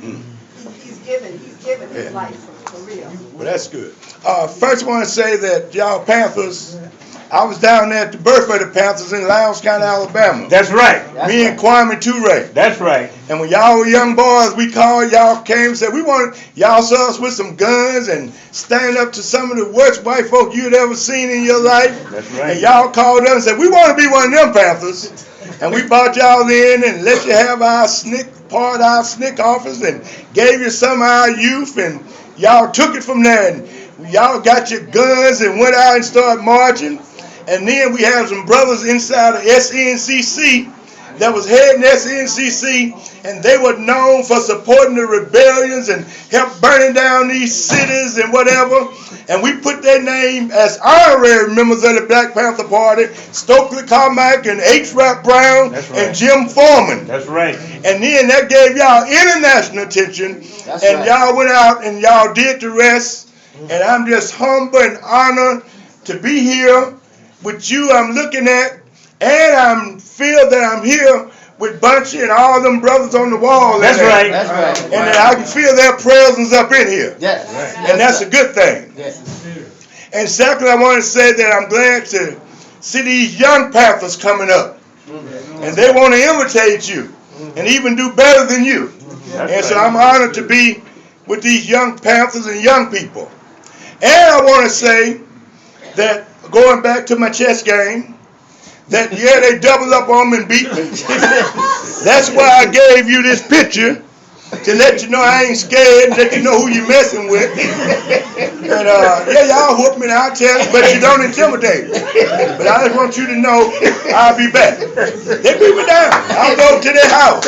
He's given his life for real. Well, that's good. First I want to say that y'all Panthers, I was down there at the birth of the Panthers in Lowndes County, Alabama. That's right. Me and Kwame Ture. That's right. And when y'all were young boys, we called, y'all came and said, we want y'all saw us with some guns and stand up to some of the worst white folk you'd ever seen in your life. That's right. And y'all called us and said, we want to be one of them Panthers. And we brought y'all in and let you have our SNCC office and gave you some of our youth, and y'all took it from there. And y'all got your guns and went out and started marching. And then we have some brothers inside of SNCC that was heading SNCC, and they were known for supporting the rebellions and help burning down these cities and whatever. And we put their name as honorary members of the Black Panther Party, Stokely Carmack and H. Rap Brown and Jim Foreman. That's right. And then that gave y'all international attention, and y'all went out and y'all did the rest. And I'm just humble and honored to be here with you. I'm looking at, and I feel that I'm here with Bunchy and all them brothers on the wall. That's right. That's right. And that I can feel their presence up in here. Yes. And that's a good thing. Yes. And secondly, I want to say that I'm glad to see these young Panthers coming up. And they want to imitate you and even do better than you. And so I'm honored to be with these young Panthers and young people. And I want to say that, going back to my chess game, that yeah, they doubled up on me and beat me. That's why I gave you this picture, to let you know I ain't scared, and let you know who you're messing with. And yeah, y'all whoop me, I'll tell you, but you don't intimidate me. But I just want you to know I'll be back. They beat me down. I'll go to their house.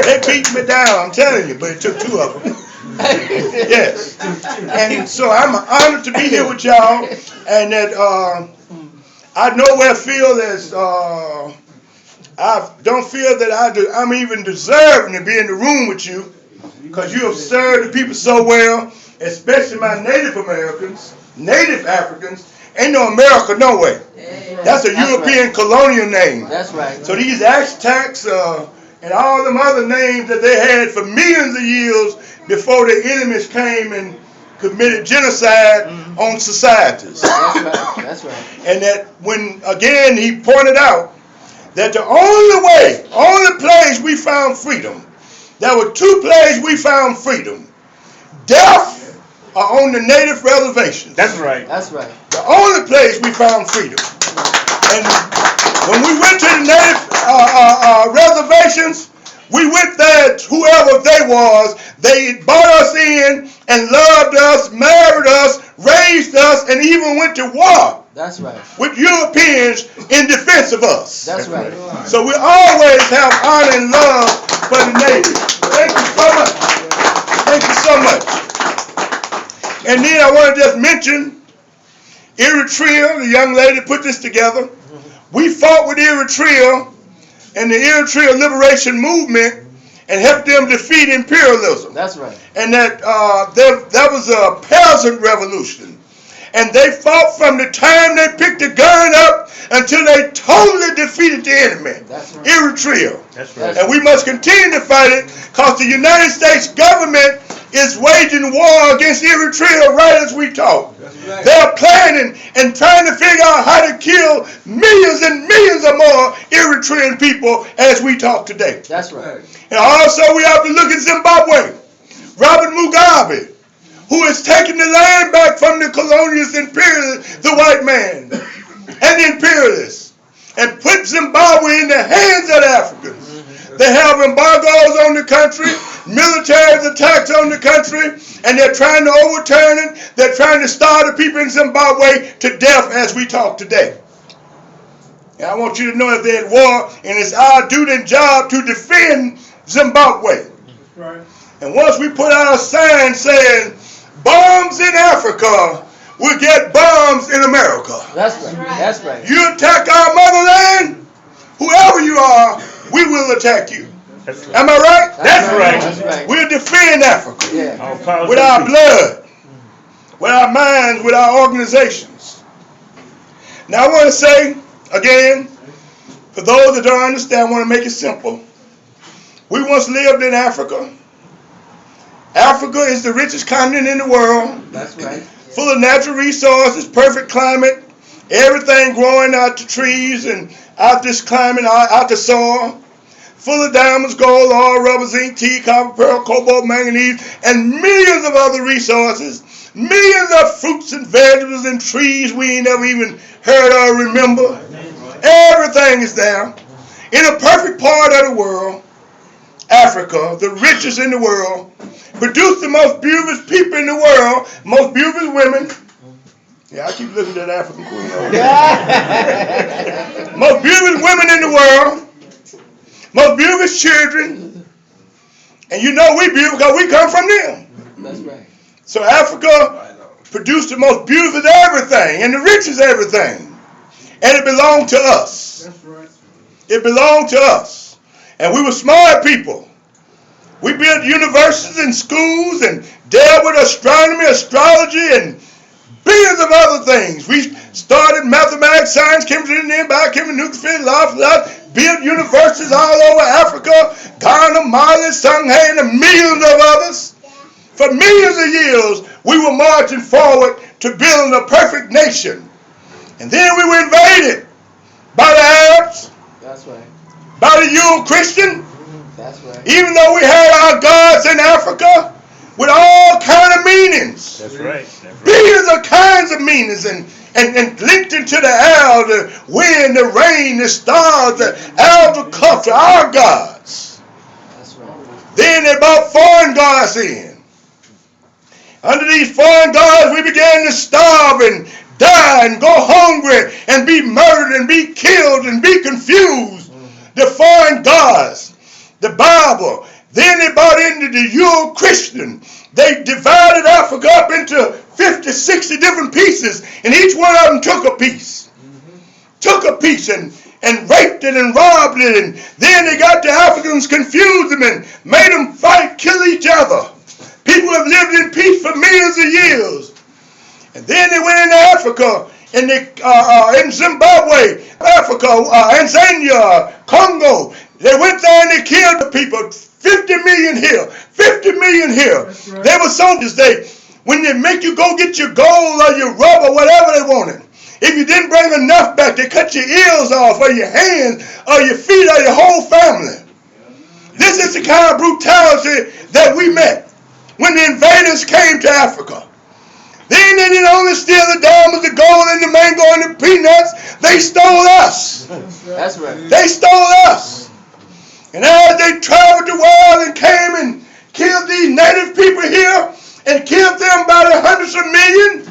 They beat me down, I'm telling you, but it took two of them. Yes. And so I'm honored to be here with y'all, and that I nowhere feel as I don't feel that I'm even deserving to be in the room with you, because you have served the people so well, especially my Native Americans, Native Africans. Ain't no America no way. That's a European colonial name. That's right. So these Aztecs and all them other names that they had for millions of years before the enemies came and committed genocide on societies. That's right. That's right. And that when, again, he pointed out that the only place we found freedom, there were two places we found freedom: death or on the native reservations. That's right. That's right. The only place we found freedom. And when we went to the native reservations, we went there, whoever they was, they brought us in and loved us, married us, raised us, and even went to war. That's right. With Europeans in defense of us. That's right. So we always have honor and love for the natives. Thank you so much. Thank you so much. And then I want to just mention Eritrea, the young lady put this together. We fought with Eritrea and the Eritrea Liberation Movement and helped them defeat imperialism. That's right. And that was a peasant revolution. And they fought from the time they picked the gun up until they totally defeated the enemy. That's right. Eritrea. That's right. And we must continue to fight it, because the United States government is waging war against Eritrea right as we talk. Right. They're planning and trying to figure out how to kill millions and millions of more Eritrean people as we talk today. That's right. And also we have to look at Zimbabwe. Robert Mugabe, who is taking the land back from the colonialists, imperialists, the white man, and the imperialists, and put Zimbabwe in the hands of the Africans. They have embargoes on the country, military attacks on the country, and they're trying to overturn it. They're trying to starve the people in Zimbabwe to death as we talk today. And I want you to know that they're at war, and it's our duty and job to defend Zimbabwe. Right. And once we put out a sign saying, bombs in Africa will get bombs in America. That's right. That's right. You attack our motherland, whoever you are, we will attack you. That's right. Am I right? That's right. That's right. We'll defend Africa. Yeah. With our blood, with our minds, with our organizations. Now I want to say, again, for those that don't understand, I want to make it simple. We once lived in Africa. Africa is the richest continent in the world. That's right. Full of natural resources, perfect climate, everything growing out the trees and out this climate, out the soil. Full of diamonds, gold, oil, rubber, zinc, tea, copper, pearl, cobalt, manganese, and millions of other resources. Millions of fruits and vegetables and trees we ain't never even heard or remember. Everything is there. In a perfect part of the world, Africa, the richest in the world, produced the most beautiful people in the world, most beautiful women. Yeah, I keep looking at that African queen over there. Most beautiful women in the world, most beautiful children. And you know we beautiful because we come from them. That's right. So Africa produced the most beautiful everything and the richest everything. And it belonged to us. That's right. It belonged to us. And we were smart people. We built universities and schools and dealt with astronomy, astrology, and billions of other things. We started mathematics, science, chemistry, and biochemistry, nuclear physics, built universities all over Africa, Ghana, Mali, Songhay, and millions of others. For millions of years, we were marching forward to building a perfect nation. And then we were invaded by the Arabs, That's right. by the Euro-Christian. That's right. Even though we had our gods in Africa with all kind of meanings. That's right. That's right. Billions of kinds of meanings and linked into the air, the wind, the rain, the stars, the agriculture, our gods. That's right. Then they brought foreign gods in. Under these foreign gods, we began to starve and die and go hungry and be murdered and be killed and be confused. The foreign gods, the Bible. Then they brought into the Euro-Christian. They divided Africa up into 50, 60 different pieces, and each one of them took a piece. Took a piece and raped it and robbed it, and then they got the Africans, confused them and made them fight, kill each other. People have lived in peace for millions of years. And then they went into Africa, in Zimbabwe, Africa, Tanzania, Congo. They went there and they killed the people. 50 million here, 50 million here. Right. They were soldiers. When they make you go get your gold or your rubber, whatever they wanted. If you didn't bring enough back, they cut your ears off or your hands or your feet or your whole family. This is the kind of brutality that we met when the invaders came to Africa. Then they didn't only steal the diamonds, the gold, and the mango, and the peanuts. They stole us. That's right. They stole us. And as they traveled the world and came and killed these native people here and killed them by the hundreds of millions,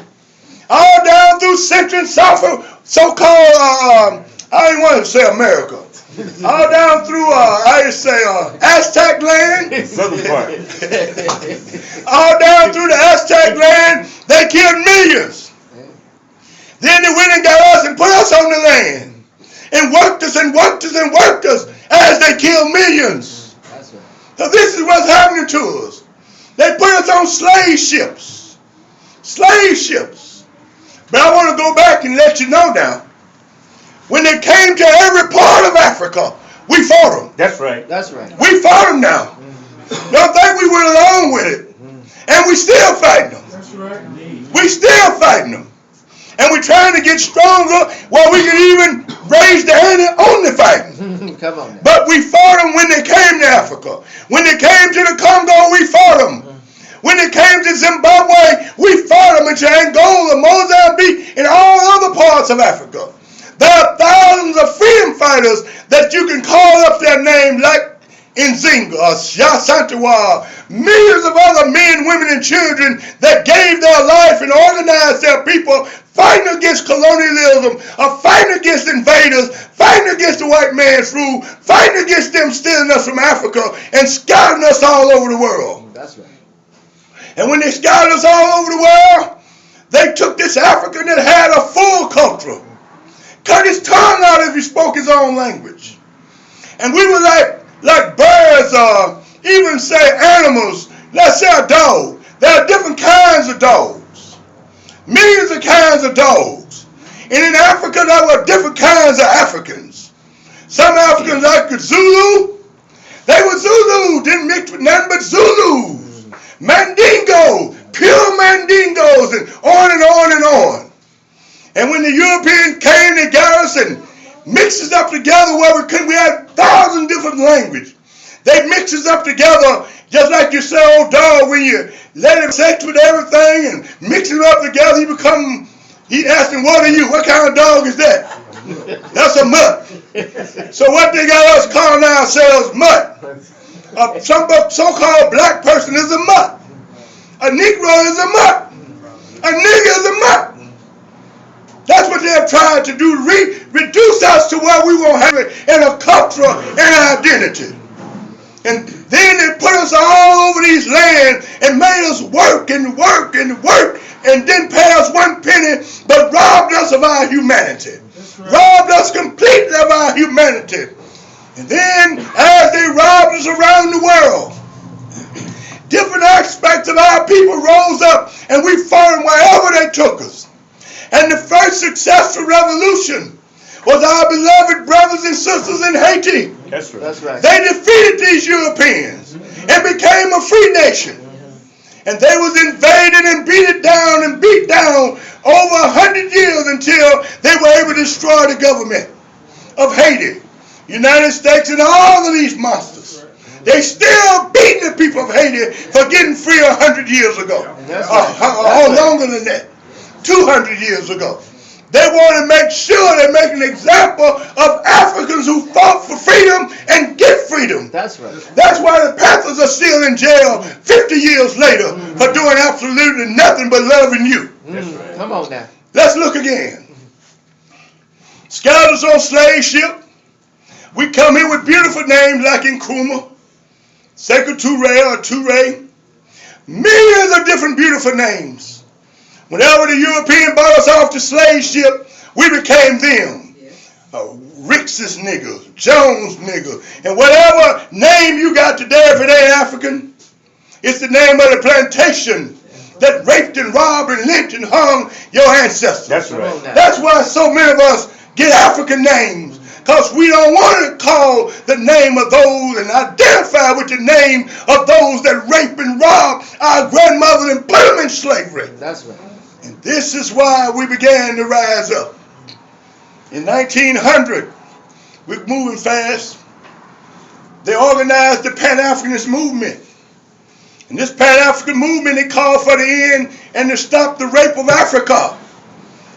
all down through Central and South, so-called, I didn't want to say America. All down through, Aztec land. Southern part. All down through the Aztec land, they killed millions. Then they went and got us and put us on the land. And worked us and worked us and worked us as they killed millions. That's right. So this is what's happening to us. They put us on slave ships. Slave ships. But I want to go back and let you know now. When they came to every part of Africa, we fought them. That's right. That's right. We fought them now. Don't think we went along with it. And we still fighting them. That's right. We still fighting them. And we're trying to get stronger while we can even raise the ante on the fighting. Come on now. But we fought them when they came to Africa. When they came to the Congo, we fought them. When they came to Zimbabwe, we fought them into Angola, Mozambique, and all other parts of Africa. There are thousands of freedom fighters that you can call up their name, like Nzinga or Santiwa, millions of other men, women, and children that gave their life and organized their people, fighting against colonialism, or fighting against invaders, fighting against the white man's rule, fighting against them stealing us from Africa and scattering us all over the world. That's right. And when they scattered us all over the world, they took this African that had a full culture, cut his tongue out if he spoke his own language. And we were like birds or even say animals. Let's say a dog. There are different kinds of dogs. Millions of kinds of dogs. And in Africa, there were different kinds of Africans. Some Africans like the Zulu. They were Zulu, didn't mix with nothing but Zulus. and on and on and on. And when the Europeans came, they got us and mixed us up together where we had 1,000 different languages. They mix us up together just like you say, old dog, when you let him sex with everything and mix it up together, he asking, what are you? What kind of dog is that? That's a mutt. So what they got us calling ourselves mutt? Some so-called black person is a mutt. A Negro is a mutt. A nigger is a mutt. That's what they have tried to do, reduce us to where we won't have it in a culture and identity. And then they put us all over these lands and made us work and work and work and didn't pay us one penny, but robbed us of our humanity. Right. Robbed us completely of our humanity. And then as they robbed us around the world, different aspects of our people rose up and we fought them wherever they took us. And the first successful revolution was our beloved brothers and sisters in Haiti. That's right. That's right. They defeated these Europeans and became a free nation. And they was invaded and beat down over 100 years until they were able to destroy the government of Haiti, United States, and all of these monsters. They still beating the people of Haiti for getting free 100 years ago. Or longer than that, 200 years ago. They want to make sure they make an example of Africans who fought for freedom and get freedom. That's right. That's why the Panthers are still in jail 50 years later for doing absolutely nothing but loving you. Right. Come on now. Let's look again. Scholars on slave ship. We come here with beautiful names like Nkrumah, Sekou Touré or Touré. Millions of different beautiful names. Whenever the European bought us off the slave ship, we became them. Ricks's niggas, Jones niggas, and whatever name you got today, if it ain't African, it's the name of the plantation that raped and robbed and lynched and hung your ancestors. That's right. That's why so many of us get African names, because we don't want to call the name of those and identify with the name of those that raped and robbed our grandmothers and put them in slavery. That's right. And this is why we began to rise up. In 1900, we're moving fast, they organized the Pan-Africanist movement. And this Pan-African movement, they called for the end and to stop the rape of Africa.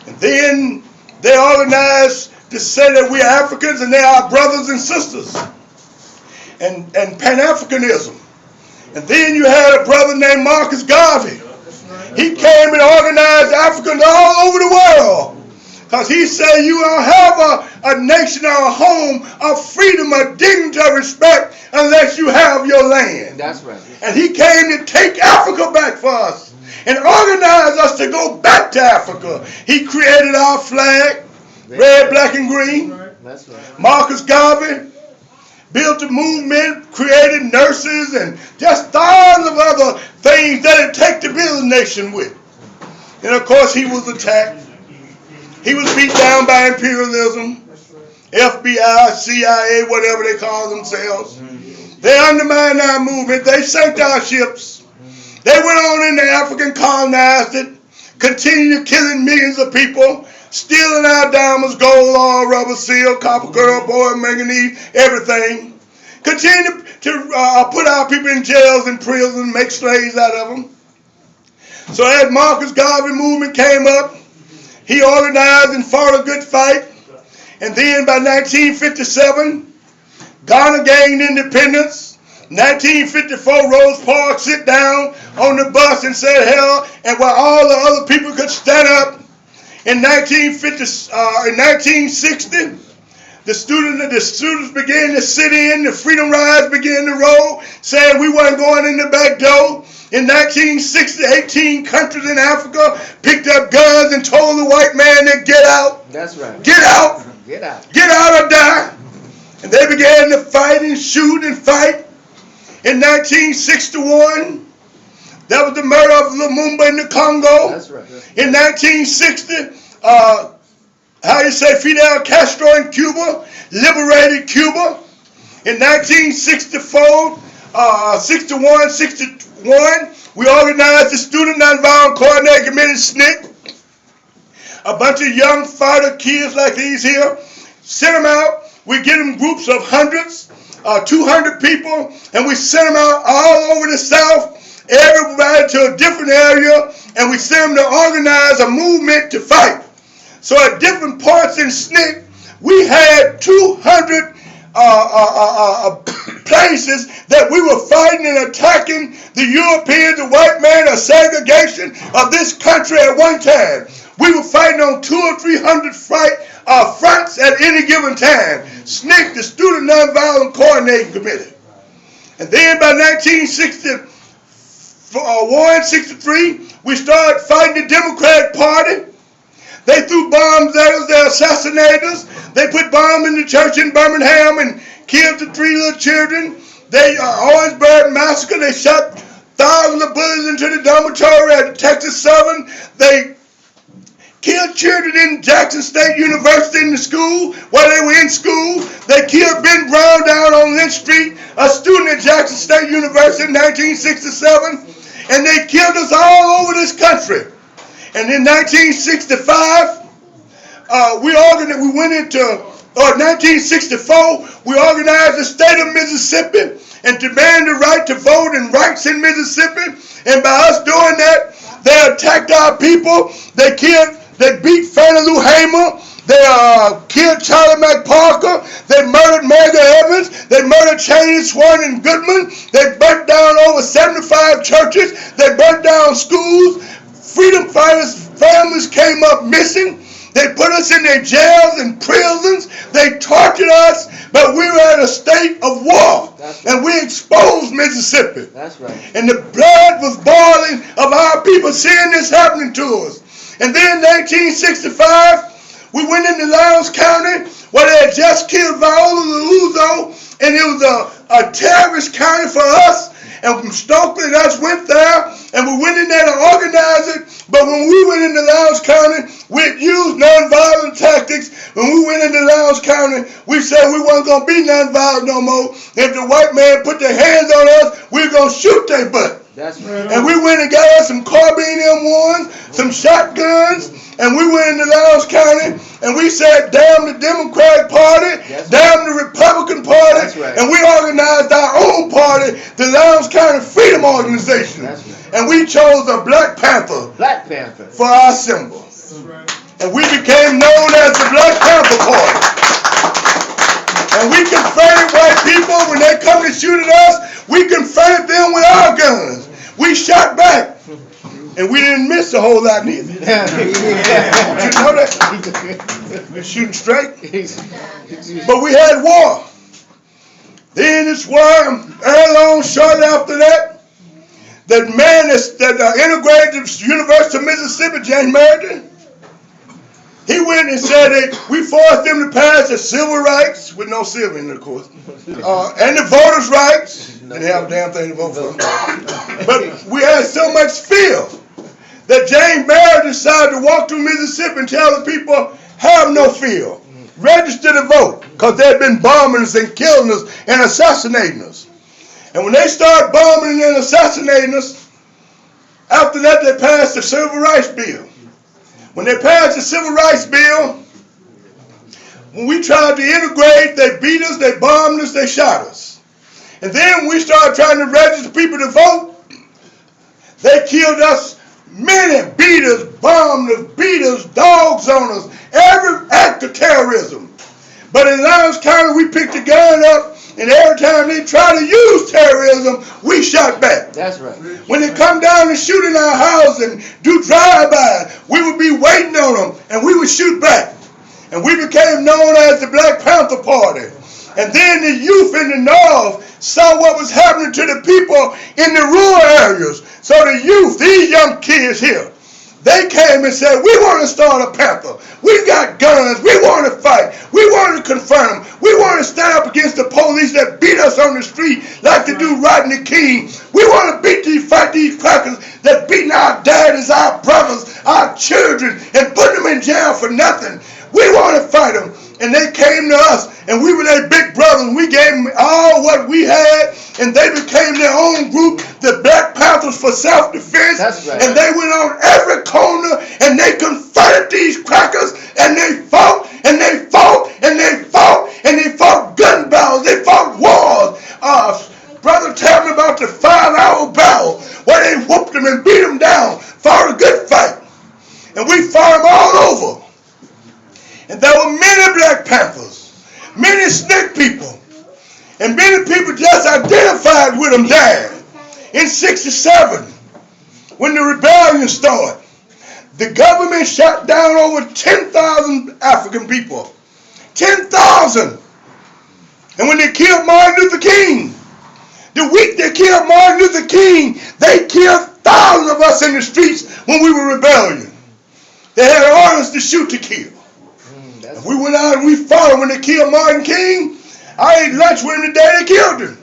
And then they organized to say that we are Africans and they are our brothers and sisters. And Pan-Africanism. And then you had a brother named Marcus Garvey. He came and organized Africans all over the world. Because he said you don't have a nation or a home of freedom, of dignity, of respect unless you have your land. That's right. And he came to take Africa back for us and organize us to go back to Africa. He created our flag, red, black, and green. That's right. Marcus Garvey built a movement, created nurses, and just thousands of other things that it takes to build a nation with. And of course, he was attacked. He was beat down by imperialism, FBI, CIA, whatever they call themselves. They undermined our movement. They sank our ships. They went on into Africa and colonized it, continued killing millions of people, stealing our diamonds, gold, oil, rubber, seal, copper, girl, boy, manganese, everything. Continue to put our people in jails and prisons, make slaves out of them. So as Marcus Garvey movement came up, he organized and fought a good fight. And then by 1957, Ghana gained independence. 1954, Rose Parks sit down on the bus and said, hell, and while all the other people could stand up. In 1960, the students began to sit in, the freedom rides began to roll, saying we weren't going in the back door. In 1960, 18 countries in Africa picked up guns and told the white man to get out. That's right. Get out. Get out. Get out or die. And they began to fight and shoot and fight. In 1961, that was the murder of Lumumba in the Congo. That's right. In 1960, Fidel Castro in Cuba liberated Cuba. In 1964, 61, We organized the Student Nonviolent Coordinating Committee, SNCC. A bunch of young fighter kids like these here, sent them out. We get them groups of hundreds, 200 people, and we send them out all over the South, everybody to a different area, and we send them to organize a movement to fight. So at different parts in SNCC, we had 200 places that we were fighting and attacking the Europeans, the white man, or segregation of this country at one time. We were fighting on 200 or 300 fronts at any given time. SNCC, the Student Nonviolent Coordinating Committee. And then by 1961, 63, we started fighting the Democratic Party. They threw bombs at us, they assassinated us. They put bombs in the church in Birmingham and killed the 3 little children. They Orangeburg massacre, they shot thousands of bullets into the dormitory at Texas Southern. They killed children in Jackson State University in the school while they were in school. They killed Ben Brown down on Lynch Street, a student at Jackson State University in 1967. And they killed us all over this country. And in 1965, 1964, we organized the state of Mississippi and demanded the right to vote and rights in Mississippi. And by us doing that, they attacked our people. They beat Fannie Lou Hamer. They killed Charlie McParker. They murdered Maggie Evans. They murdered Cheney, Swan, and Goodman. They burnt down over 75 churches. They burnt down schools. Freedom fighters' families came up missing. They put us in their jails and prisons. They tortured us, but we were in a state of war. Right. And we exposed Mississippi. That's right. And the blood was boiling of our people seeing this happening to us. And then in 1965, we went into Lowndes County where they had just killed Viola Liuzzo, and it was a terrorist county for us. And Stokely and us went there, and we went in there to organize it. But when we went into Lowndes County, we used nonviolent tactics. When we went into Lowndes County, we said we weren't going to be nonviolent no more. If the white man put their hands on us, we were going to shoot their butt. That's right. And we went and got us some carbine M1s, some shotguns, and we went into Lowndes County, and we said, damn the Democratic Party, damn the Republican Party, right. And we organized our own party, the Lowndes County Freedom Organization. Right. And we chose a Black Panther for our symbol. Right. And we became known as the Black Panther Party. And we confronted white people when they come to shoot at us, we confronted them with our guns. We shot back. And we didn't miss a whole lot neither. Did you know that? We were shooting straight. But we had war. Then it's why, early on, shortly after that, that man that integrated the University of Mississippi, James Meriden, he went and said that we forced them to pass the civil rights, with no civil in it, of course, and the voters' rights. Didn't have a damn thing to vote for. But we had so much fear that James Meriden decided to walk through Mississippi and tell the people, have no fear. Register to vote, because they had been bombing us and killing us and assassinating us. And when they started bombing and assassinating us, after that they passed the Civil Rights Bill. When they passed the Civil Rights Bill, when we tried to integrate, they beat us, they bombed us, they shot us. And then when we started trying to register people to vote, they killed us. Many beat us, bombed us, beat us, dogs on us, every act of terrorism. But in Lowndes County, we picked the gun up, and every time they try to use terrorism, we shot back. That's right. When they come down and shoot in our house and do drive-bys, we would be waiting on them, and we would shoot back. And we became known as the Black Panther Party. And then the youth in the North saw what was happening to the people in the rural areas. So the youth, these young kids here, they came and said, we want to start a Panther. We got guns. We want to fight. We want to confront them. We want to stand up against the police that beat us on the street like they do Rodney King. We want to fight these crackers that beating our daddies, our brothers, our children, and putting them in jail for nothing. We want to fight them. And they came to us, and we were their big brothers. We gave them all what we had, and they became their own group, the Black Panthers for self-defense. That's right. And they went on every corner and they confronted these crackers, and they fought and they fought and they fought and they fought gun battles, they fought wars. Brother, tell me about the 5-hour battle where they whooped them and beat them down, fought a good fight. And we fought them all over. And there were many Black Panthers, many snake people, and many people just identified with them died. In 1967, when the rebellion started, the government shot down over 10,000 African people. 10,000. And when they killed Martin Luther King, the week they killed Martin Luther King, they killed thousands of us in the streets when we were rebellion. They had orders to shoot to kill. And we went out and we fought them when they killed Martin King. I ate lunch with him the day they killed him.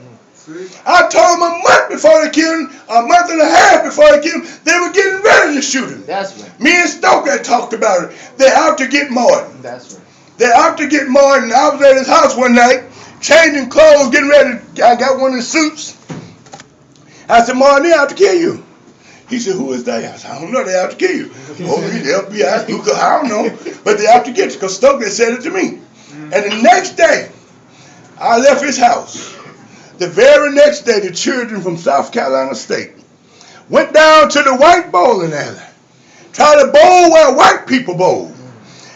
I told them a month before they killed him, a month and a half before they killed him, they were getting ready to shoot him. That's right. Me and Stoker talked about it. They're out to get Martin. That's right. They're out to get Martin. I was at his house one night, changing clothes, getting ready. I got one of the suits. I said, Martin, they're out to kill you. He said, who is that? I said, I don't know, they're out to kill you. Oh, the FBI, I don't know, but they're out to get you, because Stokely said it to me. And the next day, I left his house. The very next day, the children from South Carolina State went down to the white bowling alley, tried to bowl where white people bowl.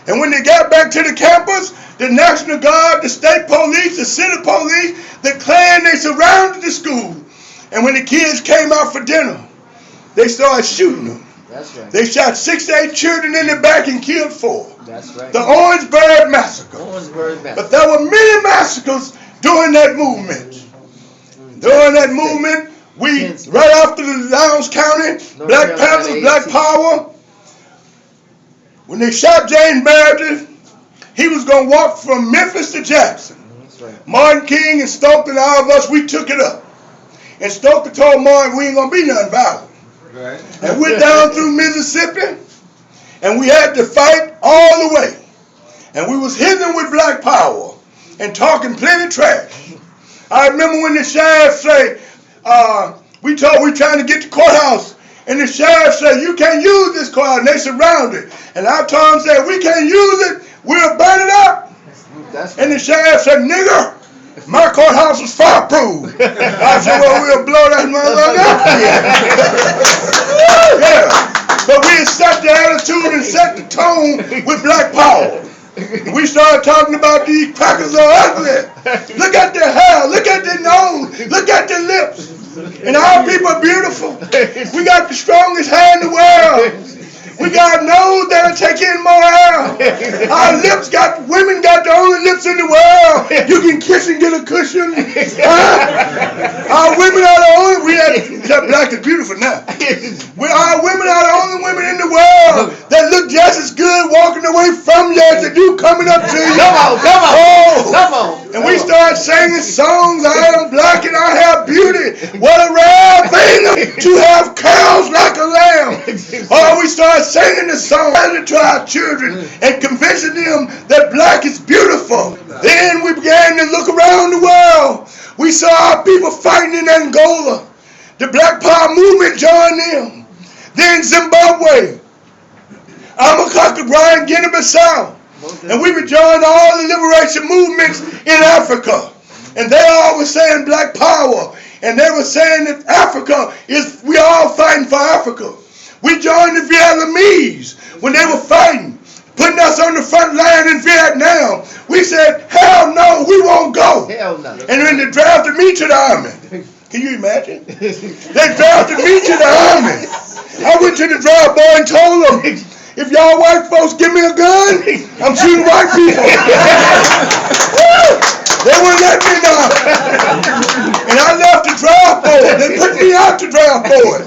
And when they got back to the campus, the National Guard, the state police, the city police, the Klan, they surrounded the school. And when the kids came out for dinner, they started shooting them. That's right. They shot 6 to 8 children in the back and killed 4. That's right. The Orangeburg Massacre. Orangeburg Massacre. But there were many massacres during that movement. During that movement, we, right after the Lowndes County, Black Panthers, Black Power, when they shot James Meredith, he was going to walk from Memphis to Jackson. That's right. Martin King and Stokely and all of us, we took it up. And Stokely told Martin we ain't going to be nothing violent. Right. And went down through Mississippi, and we had to fight all the way. And we was hitting with Black Power and talking plenty trash. I remember when the sheriff said, we trying to get the courthouse, and the sheriff said, you can't use this courthouse, and they surrounded it. And I told him, said, we can't use it, we'll burn it up. And the sheriff said, nigga, my courthouse is fireproof. I said, well, we'll blow that motherfucker up. Yeah. But we had set the attitude and set the tone with Black Power. We started talking about these crackers are ugly. Look at their hair, look at their nose, look at their lips. And our people are beautiful. We got the strongest hair in the world. We got a nose that'll take in more air. Our lips women got the only lips in the world. You can kiss and get a cushion. Our women are the only, that black is beautiful now. Our women are the only women in the world that look just as good walking away from you as they do coming up to you. Come on. And we started singing songs. I am black and I have beauty. What a rare thing to have curls like a lamb. Oh, we started singing the song to our children and convincing them that black is beautiful. Then we began to look around the world. We saw our people fighting in Angola. The Black Power movement joined them. Then Zimbabwe. Amakaka, Brian, Guinea-Bissau. And we would join all the liberation movements in Africa. And they all were saying Black Power. And they were saying that Africa we all fighting for Africa. We joined the Vietnamese when they were fighting, putting us on the front line in Vietnam. We said, hell no, we won't go. Hell no. And then they drafted me to the army. Can you imagine? They drafted me to the army. I went to the draft board and told them, if y'all white folks give me a gun, I'm shooting white people. They wouldn't let me know. And I left the draft board. They put me out the draft board.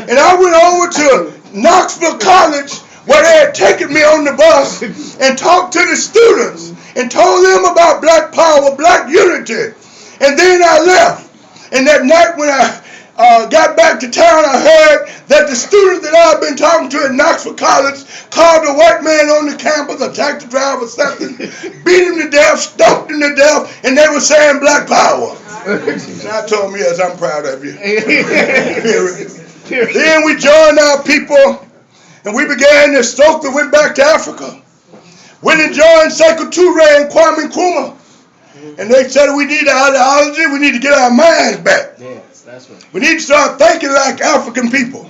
And I went over to Knoxville College where they had taken me on the bus and talked to the students and told them about Black Power, Black Unity. And then I left. And that night when got back to town, I heard that the students that I've been talking to at Knoxville College called the white man on the campus, attacked the driver, something, beat him to death, stalked him to death, and they were saying black power. And I told him, yes, I'm proud of you. Then we joined our people, and we began this stroke that went back to Africa. Went and joined Sekou Touré and Kwame Nkrumah. And they said we need ideology, we need to get our minds back. Yes, that's right. We need to start thinking like African people.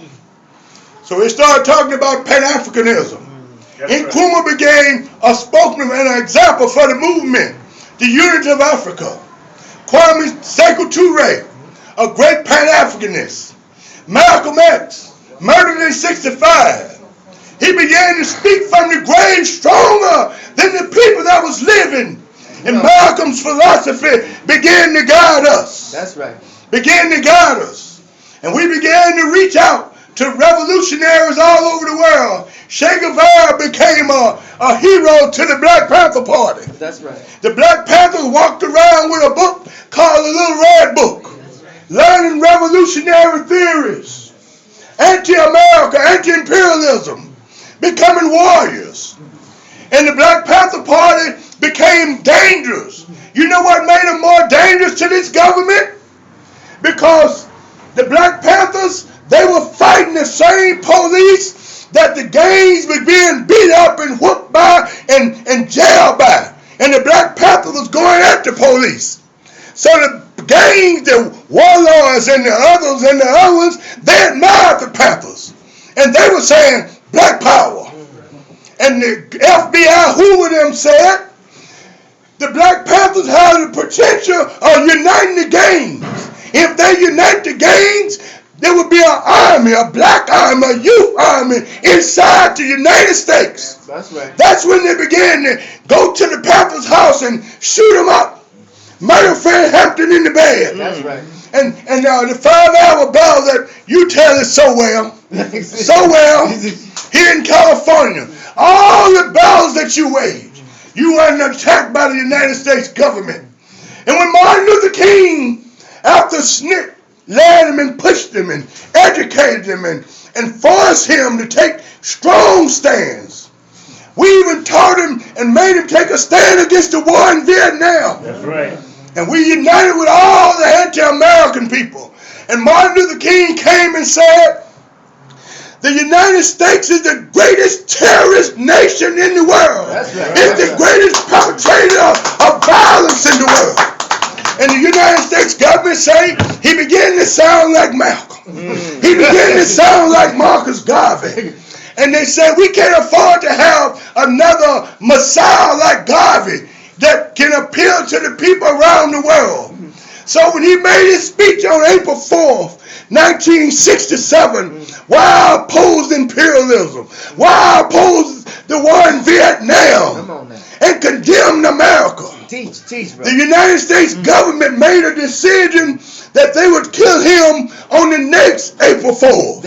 So we started talking about Pan-Africanism. Nkrumah became a spokesman and an example for the movement, the unity of Africa. Kwame Sekou Touré, a great Pan-Africanist. Malcolm X, murdered in 65. He began to speak from the grave stronger than the people that was living. And Malcolm's philosophy began to guide us. That's right. Began to guide us. And we began to reach out to revolutionaries all over the world. Che Guevara became a hero to the Black Panther Party. That's right. The Black Panthers walked around with a book called the Little Red Book, learning revolutionary theories, anti-America, anti-imperialism, becoming warriors. And the Black Panther Party became dangerous. You know what made them more dangerous to this government? Because the Black Panthers, they were fighting the same police that the gangs were being beat up and whooped by and jailed by. And the Black Panther was going at the police. So the gangs, the warlords and the others, they admired the Panthers. And they were saying, black power. And the FBI, who of them said, the Black Panthers have the potential of uniting the gangs. If they unite the gangs, there would be an army, a black army, a youth army inside the United States. That's right. That's when they began to go to the Panthers' house and shoot them up. Murder Fred Hampton in the bed. That's right. And the 5-hour battle that you tell it so well, here in California, all the battles that you waged, you weren't attacked by the United States government. And when Martin Luther King, after SNCC, led him and pushed him and educated him and forced him to take strong stands, we even taught him and made him take a stand against the war in Vietnam. That's right. And we united with all the anti-American people. And Martin Luther King came and said, the United States is the greatest terrorist nation in the world. That's right. It's the greatest perpetrator of violence in the world. And the United States government say he began to sound like Malcolm. He began to sound like Marcus Garvey. And they said we can't afford to have another Messiah like Garvey that can appeal to the people around the world. So when he made his speech on April 4th, 1967, why I opposed imperialism, why I opposed the war in Vietnam, and condemned America. Teach, bro. The United States government made a decision that they would kill him on the next April 4th.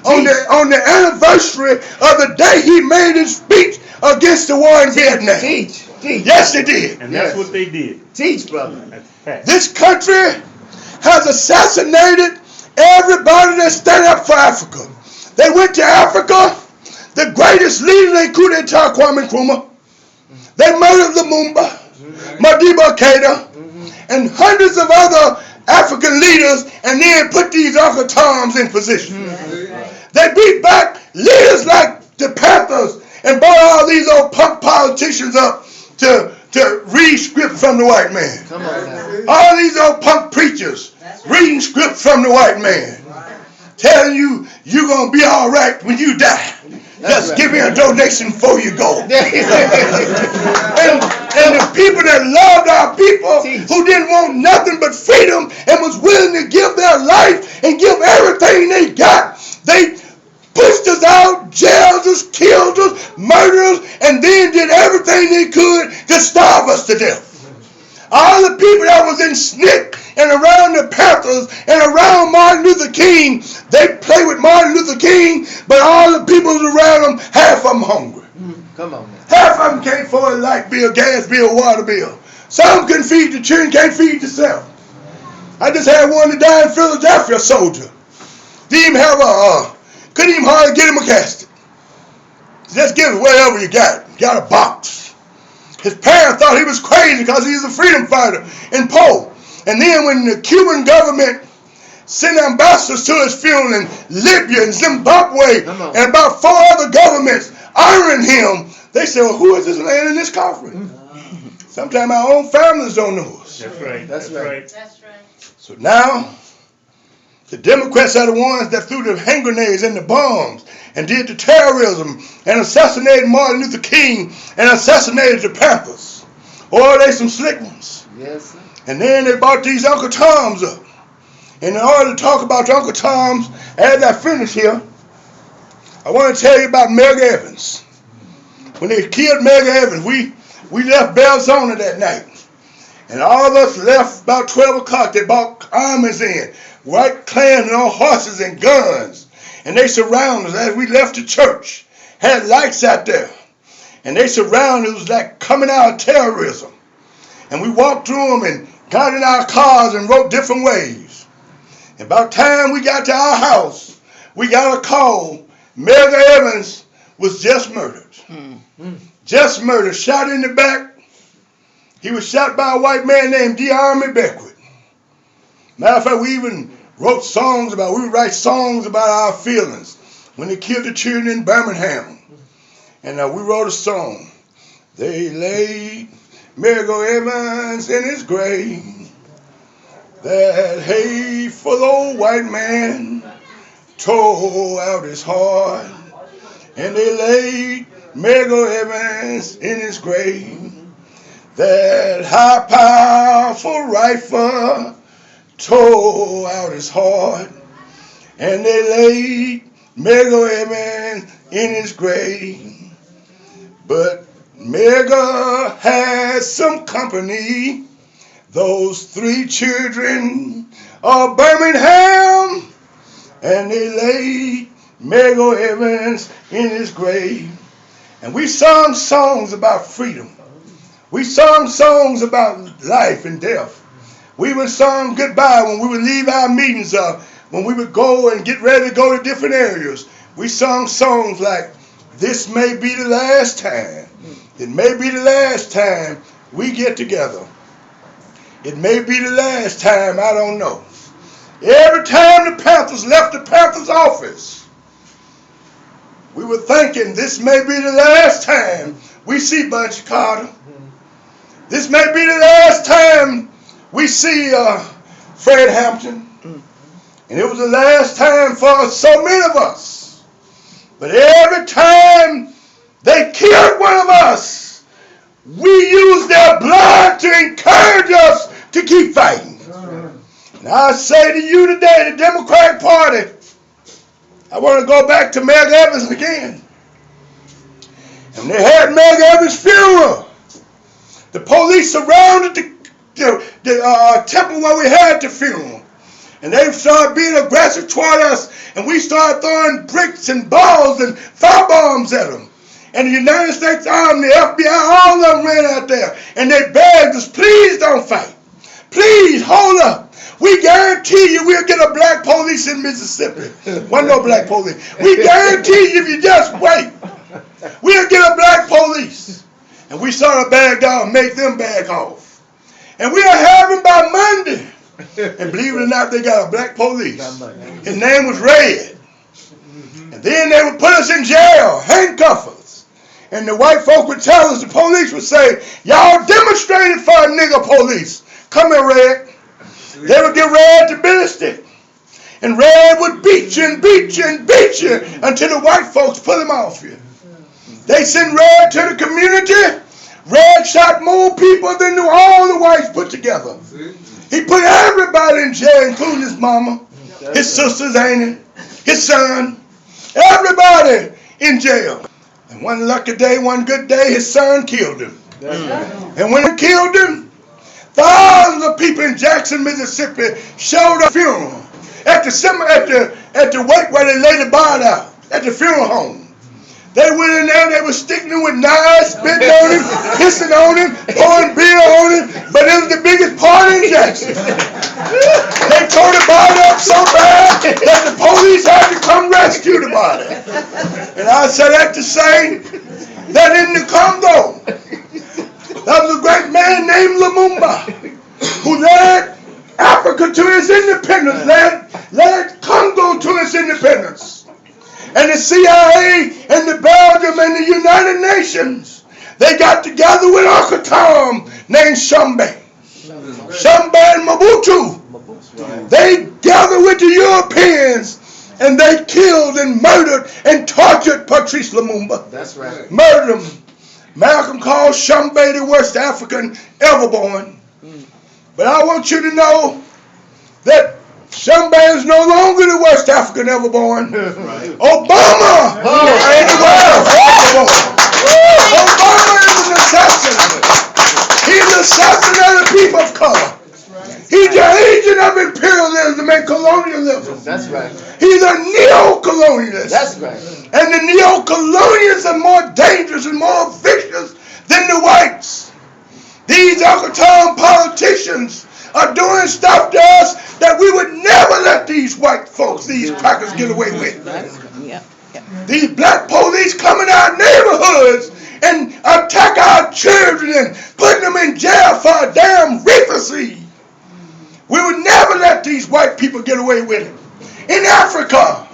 On the anniversary of the day he made his speech against the war in Vietnam. Teach. Yes, they did. And that's what they did. Teach, brother. This country has assassinated everybody that stand up for Africa. They went to Africa. The greatest leader they coup d'etat, Kwame Nkrumah. They murdered Lumumba, Madiba Keita, and hundreds of other African leaders, and then put these Uncle Toms in position. They beat back leaders like the Panthers and brought all these old punk politicians up to read script from the white man. Come on now. All these old punk preachers reading script from the white man. Telling you you're going to be all right when you die. Just give me a donation before you go. And the people that loved our people, who didn't want nothing but freedom and was willing to give their life and give everything they got, they pushed us out, jailed us, killed us, murdered us, and then did everything they could to starve us to death. All the people that was in SNCC and around the Panthers and around Martin Luther King, they play with Martin Luther King, but all the people around them, half of them hungry. Come on, man. Half of them can't afford a light bill, gas bill, water bill. Some can feed the children, can't feed themselves. I just had one that died in Philadelphia, a soldier. Didn't even have couldn't even hardly get him a casket. Just give it whatever you got. You got a box. His parents thought he was crazy because he's a freedom fighter and Poe. And then when the Cuban government sent ambassadors to his funeral in Libya and Zimbabwe and about 4 other governments honoring him, they said, well, who is this man in this coffin? Sometimes our own families don't know us. That's right. That's right. That's right. So now, the Democrats are the ones that threw the hand grenades and the bombs and did the terrorism and assassinated Martin Luther King and assassinated the Panthers. Oh, they some slick ones. Yes, sir. And then they brought these Uncle Toms up. And in order to talk about the Uncle Toms, as I finish here, I want to tell you about Meg Evans. When they killed Meg Evans, we left Belzona that night. And all of us left about 12 o'clock. They brought armies in, white clans on horses and guns. And they surrounded us as we left the church. Had lights out there. And they surrounded us. It was like coming out of terrorism. And we walked through them and got in our cars and wrote different ways. And about time we got to our house, we got a call. Meg Evans was just murdered. Just murdered, shot in the back. He was shot by a white man named D. Army Beckwith. Matter of fact, we even wrote songs about, we would write songs about our feelings when they killed the children in Birmingham. And we wrote a song. They laid Meg Evans in his grave. That hateful old white man tore out his heart. And they laid Meg Evans in his grave. That high powerful rifle tore out his heart. And they laid Meg Evans in his grave. But Mega had some company. Those 3 children of Birmingham. And they laid Mega Evans in his grave. And we sung songs about freedom. We sung songs about life and death. We would sing goodbye when we would leave our meetings up, when we would go and get ready to go to different areas. We sung songs like, this may be the last time. It may be the last time we get together. It may be the last time, I don't know. Every time the Panthers left the Panthers office, we were thinking this may be the last time we see Bunchy Carter. This may be the last time we see Fred Hampton. And it was the last time for so many of us. But every time they killed one of us, we used their blood to encourage us to keep fighting. And I say to you today, the Democratic Party, I want to go back to Meg Evans again. And they had Meg Evans' funeral. The police surrounded the temple where we had the funeral. And they started being aggressive toward us. And we started throwing bricks and balls and firebombs at them. And the United States Army, the FBI, all of them ran out there. And they begged us, please don't fight. Please, hold up. We guarantee you we'll get a black police in Mississippi. Wasn't no black police. We guarantee you if you just wait, we'll get a black police. And we sort of bagged off and make them back off. And we'll have him by Monday. And believe it or not, they got a black police. His name was Red. And then they would put us in jail, handcuff us. And the white folk would tell us, the police would say, y'all demonstrated for a nigger police. Come here, Red. They would get Red to ballistic. And Red would beat you and beat you and beat you until the white folks put him off you. They sent Red to the community. Red shot more people than all the whites put together. He put everybody in jail, including his mama, his sisters, ain't it? His son, everybody in jail. And one lucky day, one good day, his son killed him. And when he killed him, thousands of people in Jackson, Mississippi showed up at the funeral at the wake where they laid the body out at the funeral home. They went in there, they were sticking him with knives, spitting on him, pissing on him, pouring beer on him, but it was the biggest party in Jackson. They tore the body up so bad that the police had to come rescue the body. And I said that to say that in the Congo, there was a great man named Lumumba who led Africa to its independence, led Congo to its independence. And the CIA and the Belgium and the United Nations, they got together with Uncle Tom named Shumbe. Shumbe and Mobutu. They gathered with the Europeans and they killed and murdered and tortured Patrice Lumumba. That's right. Murdered him. Malcolm called Shumbe the worst African ever born. But I want you to know that Shumbe is no longer the worst African ever born. Obama ain't the worst African ever born. Obama is an assassin. He's an assassin of the people of color. He's an agent of imperialism and colonialism. That's right. He's a neo-colonialist. That's right. And the neo-colonialists are more dangerous and more vicious than the whites. These Uncle Tom politicians are doing stuff to us that we would never let these white folks, these crackers, get away with. These black police come in our neighborhoods and attack our children and put them in jail for a damn reefer seed. We would never let these white people get away with it. In Africa,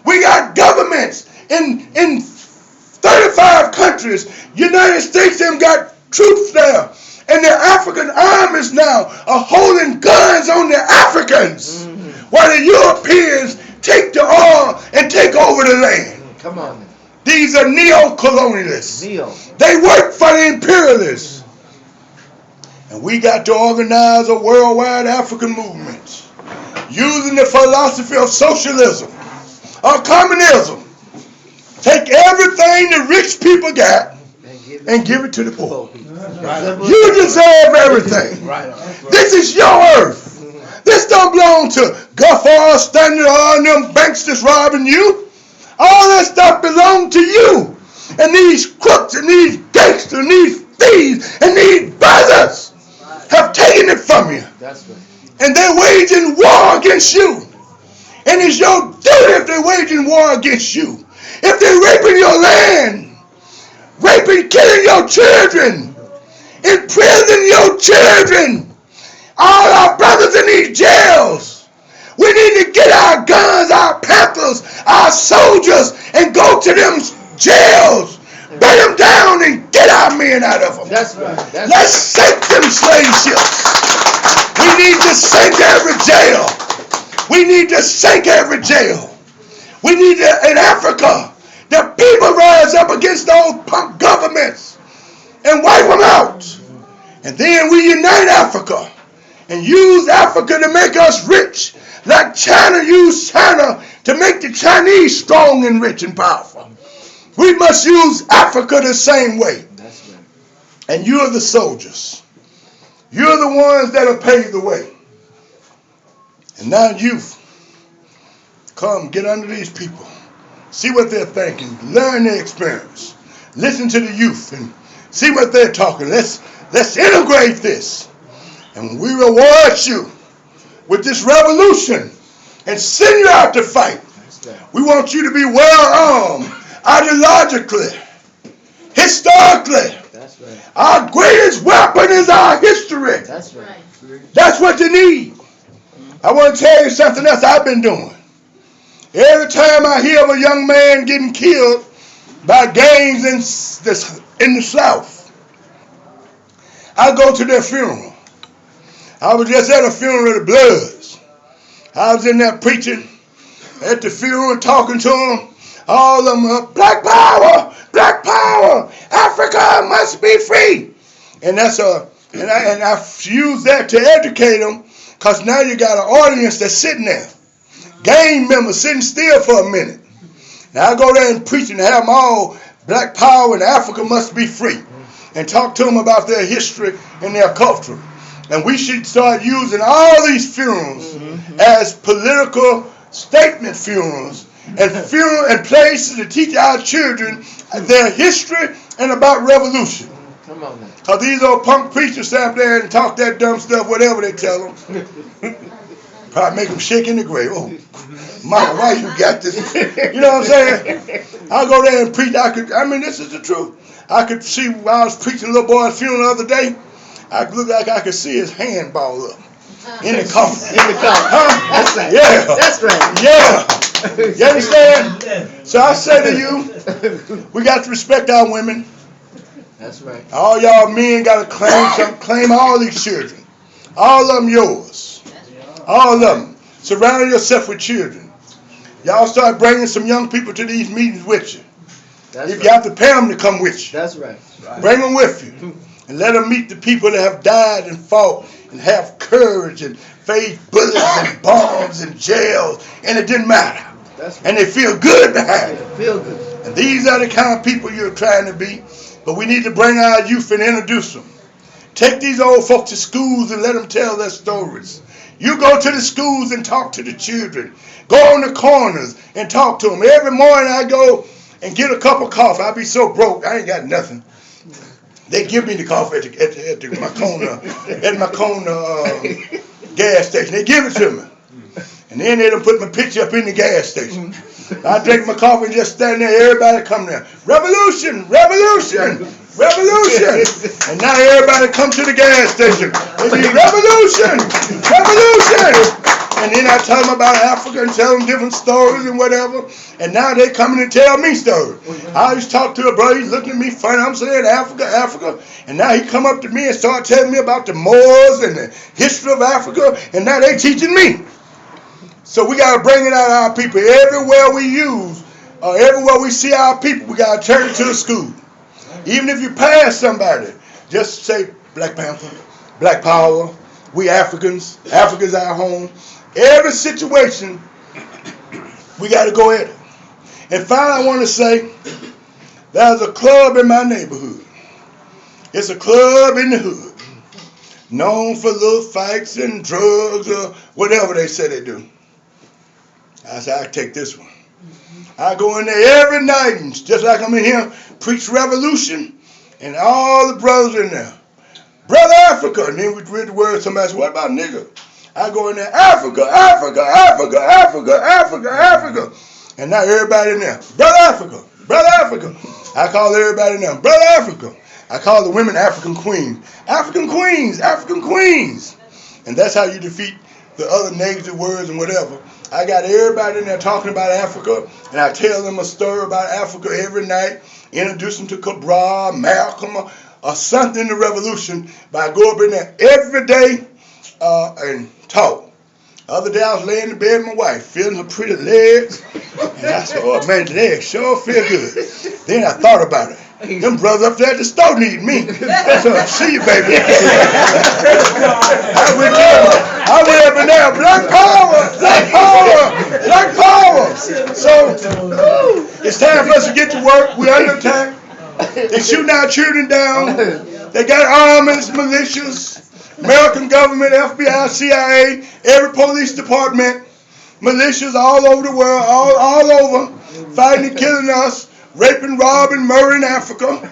we got governments in 35 countries. United States them got troops there. And the African armies now are holding guns on the Africans while the Europeans take the oil and take over the land. Come on. These are neo-colonialists. Neo. They work for the imperialists. And we got to organize a worldwide African movement using the philosophy of socialism or communism. Take everything the rich people got and give it to the poor. You deserve everything. This is your earth. This don't belong to Gulf Standard Oil and them banks that's robbing you. All that stuff belongs to you. And these crooks and these gangsters and these thieves and these brothers have taken it from you. And they're waging war against you. And it's your duty if they're waging war against you. If they're raping your land, raping, killing your children, imprisoning your children, all our brothers in these jails. We need to get our guns, our Panthers, our soldiers, and go to them jails, burn them down, and get our men out of them. That's right. Let's sink them slave ships. We need to sink every jail. We need to sink every jail. We need to, in Africa, the people rise up against those punk governments and wipe them out. And then we unite Africa and use Africa to make us rich, like China used China to make the Chinese strong and rich and powerful. We must use Africa the same way. That's right. And you're the soldiers. You're the ones that have paved the way. And now youth, come get under these people. See what they're thinking. Learn their experience. Listen to the youth and see what they're talking. Let's integrate this. And we reward you with this revolution and send you out to fight. We want you to be well armed, ideologically, historically. That's right. Our greatest weapon is our history. That's right. That's what they need. I want to tell you something else I've been doing. Every time I hear of a young man getting killed by gangs in the South, I go to their funeral. I was just at a funeral of the Bloods. I was in there preaching at the funeral, talking to them. All of them, Black Power, Black Power, Africa must be free. And I use that to educate them, because now you got an audience that's sitting there. Gang members sitting still for a minute. Now I go there and preach and have them all Black Power and Africa must be free. And talk to them about their history and their culture. And we should start using all these funerals as political statement funerals and funeral and places to teach our children their history and about revolution. Come on now. Because these old punk preachers stand up there and talk that dumb stuff, whatever they tell them. Probably make them shake in the grave. Oh, mama, why you got this? You know what I'm saying? I'll go there and preach. This is the truth. I could see while I was preaching a little boy's funeral the other day, I looked like I could see his hand ball up in the coffin. In the coffin. Huh? That's right. Yeah. That's right. Yeah. You understand? So I say to you, we got to respect our women. That's right. All y'all men got to claim all these children. All of them yours. All of them. Surround yourself with children. Y'all start bringing some young people to these meetings with you. That's if right. you have to pay them to come with you. That's right. Bring them with you. And let them meet the people that have died and fought and have courage and faced bullets and bombs and jails. And it didn't matter. That's right. And they feel good behind it. Feel good. And these are the kind of people you're trying to be. But we need to bring our youth and introduce them. Take these old folks to schools and let them tell their stories. You go to the schools and talk to the children. Go on the corners and talk to them. Every morning I go and get a cup of coffee. I be so broke, I ain't got nothing. They give me the coffee at my corner gas station. They give it to me. And then they done put my picture up in the gas station. I drink my coffee and just stand there. Everybody come there. Revolution, revolution, revolution. And now everybody come to the gas station. They be revolution, revolution. And then I tell them about Africa and tell them different stories and whatever. And now they coming and tell me stories. I used to talk to a brother. He's looking at me funny. I'm saying Africa, Africa. And now he come up to me and start telling me about the Moors and the history of Africa. And now they teaching me. So we got to bring it out of our people. Everywhere we use, everywhere we see our people, we got to turn it to the school. Even if you pass somebody, just say Black Panther, Black Power, we Africans, Africa's our home. Every situation, we got to go at it. And finally, I want to say, there's a club in my neighborhood. It's a club in the hood, known for little fights and drugs or whatever they say they do. I said, I take this one. I go in there every night, and just like I'm in here, preach revolution, and all the brothers in there. Brother Africa. And then we read the word, somebody said, what about nigga? I go in there, Africa, Africa, Africa, Africa, Africa, Africa. And now everybody in there, Brother Africa, Brother Africa. I call everybody in there, Brother Africa. I call the women African queens. African queens, African queens. And that's how you defeat the other negative words and whatever. I got everybody in there talking about Africa, and I tell them a story about Africa every night, introduce them to Cabral, Malcolm, or something in the revolution. But I go up in there every day and talk. The other day I was laying in bed with my wife, feeling her pretty legs, and I said, oh man, the legs sure feel good. Then I thought about it. Them brothers up there at the store need me. So see you, baby. I went up in there, Black Power, Black Power, Black Power. So it's time for us to get to work. We're under attack. They're shooting our children down. They got armies, militias, American government, FBI, CIA, every police department, militias all over the world, all over, fighting and killing us. Raping, robbing, murdering Africa.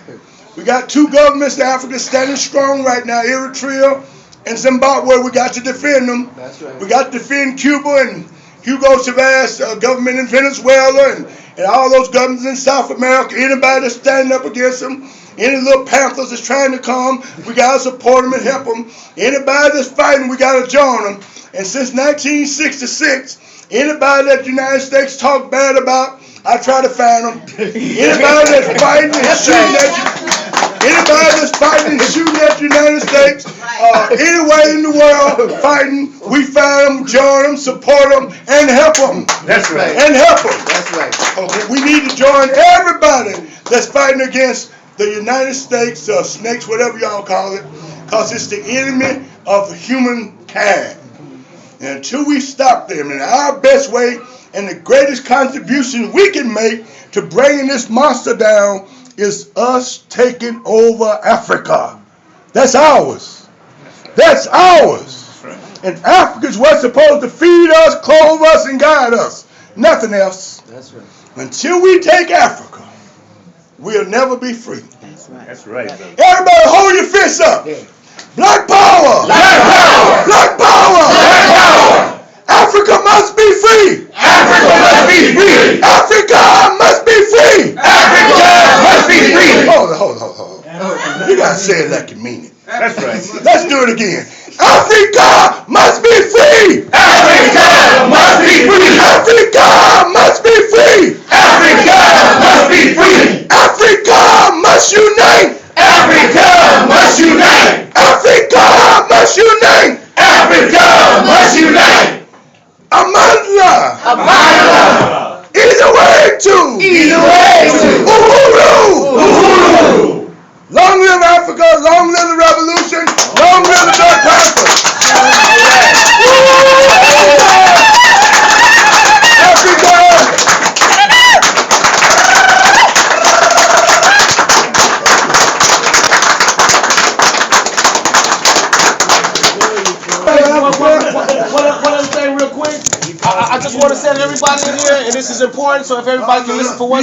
We got two governments in Africa standing strong right now, Eritrea and Zimbabwe. We got to defend them. That's right. We got to defend Cuba and Hugo Chavez government in Venezuela and all those governments in South America. Anybody that's standing up against them, any little Panthers that's trying to come, we got to support them and help them. Anybody that's fighting, we got to join them. And since 1966, anybody that the United States talk bad about, I try to find them. Anybody that's fighting and shooting at you, anybody that's fighting and shooting at the United States, anywhere in the world fighting, we find them, join them, support them, and help them. That's right. And help them. That's right. Okay, we need to join everybody that's fighting against the United States, snakes, whatever y'all call it, because it's the enemy of humankind. And until we stop them in our best way, and the greatest contribution we can make to bringing this monster down is us taking over Africa. That's ours. That's ours. And Africans were supposed to feed us, clothe us, and guide us. Nothing else. That's right. Until we take Africa, we'll never be free. That's right. That's right. Everybody hold your fists up. Yeah. Black power! Black power! Black power! Black power! Africa must be free! Africa must be free! Africa must be free! Africa must be free! Hold on. You gotta say it like you mean it. That's right. Let's do it again. Africa must be free! Africa must be free! Africa must be free! Africa must be free! Africa must unite! Africa must unite! Africa must unite! Africa must unite! Amandla! Amandla! Either way to! Either way to! Uhuru! Uhuru! Long live Africa! Long live the revolution! Long live the Black Panthers! Africa! One other thing real quick. I just want to say to everybody in here, and this is important, so if everybody can listen for 1